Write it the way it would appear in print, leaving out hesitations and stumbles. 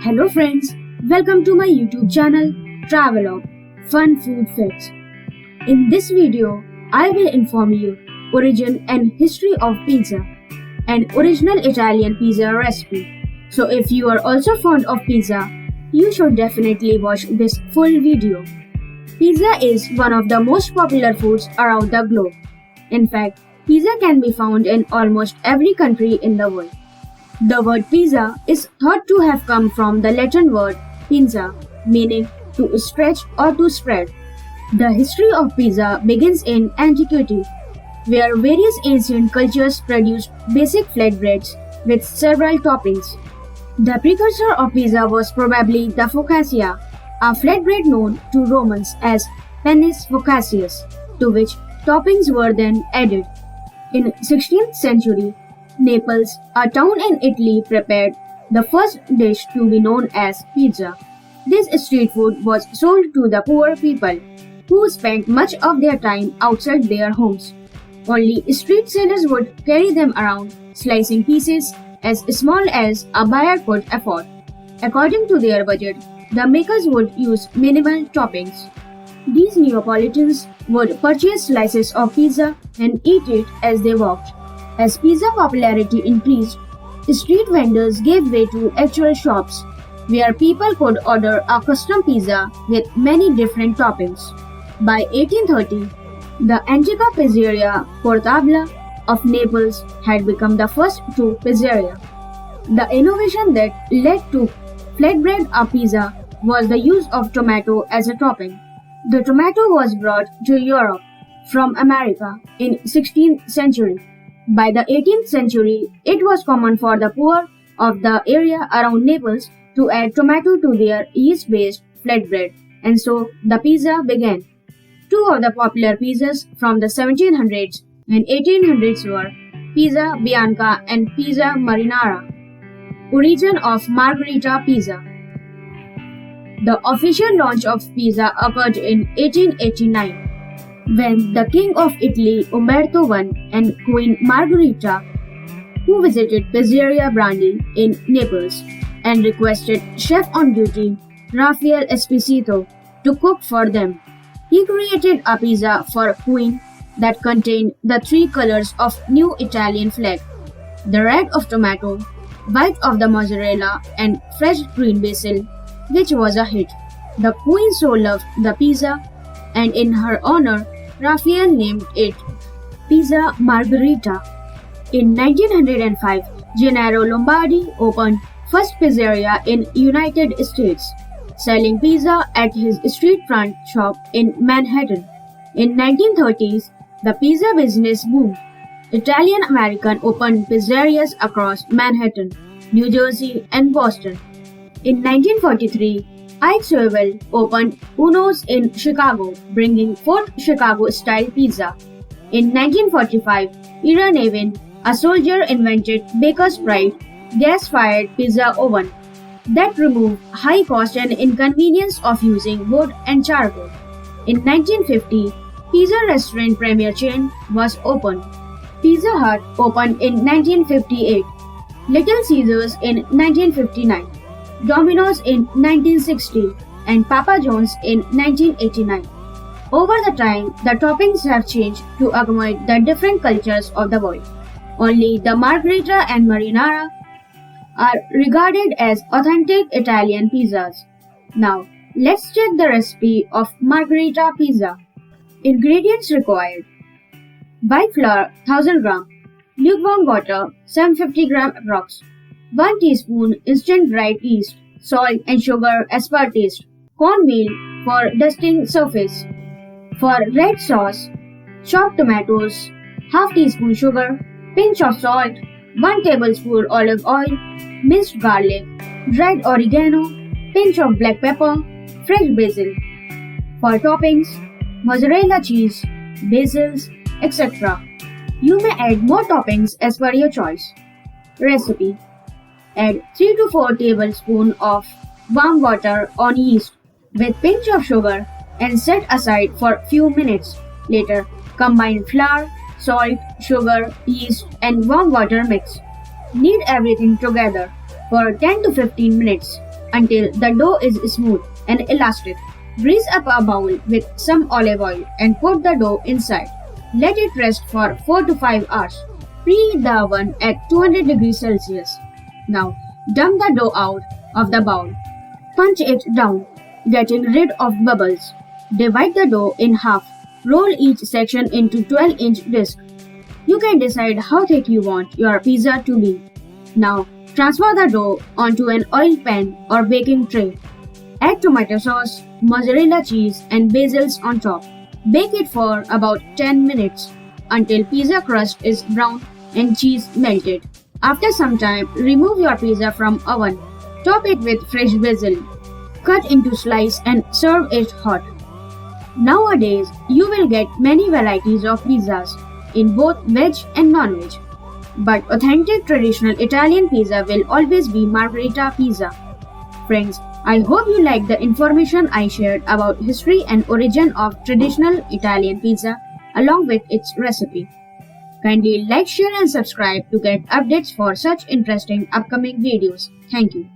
Hello friends, welcome to my YouTube channel Travelogue, Fun Food Facts. In this video, I will inform you origin and history of pizza, an original Italian pizza recipe. So if you are also fond of pizza, you should definitely watch this full video. Pizza is one of the most popular foods around the globe. In fact, pizza can be found in almost every country in the world. The word pizza is thought to have come from the Latin word pinza, meaning to stretch or to spread. The history of pizza begins in antiquity, where various ancient cultures produced basic flatbreads with several toppings. The precursor of pizza was probably the focaccia, a flatbread known to Romans as panis focaccius, to which toppings were then added. In 16th century, Naples, a town in Italy, prepared the first dish to be known as pizza. This street food was sold to the poor people, who spent much of their time outside their homes. Only street sellers would carry them around, slicing pieces as small as a buyer could afford. According to their budget, the makers would use minimal toppings. These Neapolitans would purchase slices of pizza and eat it as they walked. As pizza popularity increased, street vendors gave way to actual shops, where people could order a custom pizza with many different toppings. By 1830, the antica pizzeria Portabla of Naples had become the first true pizzeria. The innovation that led to flatbread a pizza was the use of tomato as a topping. The tomato was brought to Europe from America in 16th century. By the 18th century, it was common for the poor of the area around Naples to add tomato to their yeast-based flatbread, and so the pizza began. Two of the popular pizzas from the 1700s and 1800s were Pizza Bianca and Pizza Marinara. Origin of Margherita pizza. The official launch of pizza occurred in 1889. When the King of Italy Umberto I and Queen Margherita, who visited Pizzeria Brandi in Naples and requested chef on duty Raffaele Esposito to cook for them, he created a pizza for Queen that contained the three colors of new Italian flag: the red of tomato, white of the mozzarella, and fresh green basil, which was a hit. The Queen so loved the pizza, and in her honor, Raffaele named it Pizza Margherita. In 1905, Gennaro Lombardi opened first pizzeria in United States, selling pizza at his street front shop in Manhattan. In 1930s, the pizza business boomed. Italian-American opened pizzerias across Manhattan, New Jersey, and Boston. In 1943, Ike Sewell opened Uno's in Chicago, bringing forth Chicago-style pizza. In 1945, Ira Nevin, a soldier, invented Baker's Pride gas-fired pizza oven that removed high cost and inconvenience of using wood and charcoal. In 1950, pizza restaurant Premier chain was opened. Pizza Hut opened in 1958, Little Caesars in 1959. Domino's in 1960 and Papa John's in 1989. Over the time, the toppings have changed to accommodate the different cultures of the world. Only the Margherita and Marinara are regarded as authentic Italian pizzas. Now, let's check the recipe of Margherita pizza. Ingredients required: white flour 1000 gram, lukewarm water 750 gram approx. 1 teaspoon instant dried yeast, salt and sugar as per taste, cornmeal for dusting surface. For red sauce, chopped tomatoes, half teaspoon sugar, pinch of salt, 1 tablespoon olive oil, minced garlic, dried oregano, pinch of black pepper, fresh basil. For toppings, mozzarella cheese, basils, etc. You may add more toppings as per your choice. Recipe: add 3 to 4 tablespoons of warm water on yeast with pinch of sugar and set aside for few minutes. Later, combine flour, salt, sugar, yeast and warm water mix. Knead everything together for 10 to 15 minutes. until the dough is smooth and elastic. Grease up a bowl with some olive oil and put the dough inside. Let it rest for 4 to 5 hours. Preheat the oven at 200 degrees Celsius. Now, dump the dough out of the bowl. Punch it down, getting rid of bubbles. Divide the dough in half. Roll each section into 12-inch discs. You can decide how thick you want your pizza to be. Now, transfer the dough onto an oil pan or baking tray. Add tomato sauce, mozzarella cheese, and basils on top. Bake it for about 10 minutes until pizza crust is brown and cheese melted. After some time, remove your pizza from oven. Top it with fresh basil. Cut into slices and serve it hot. Nowadays, you will get many varieties of pizzas in both veg and non-veg. But authentic traditional Italian pizza will always be Margherita pizza. Friends, I hope you liked the information I shared about history and origin of traditional Italian pizza along with its recipe. Kindly like, share and subscribe to get updates for such interesting upcoming videos. Thank you.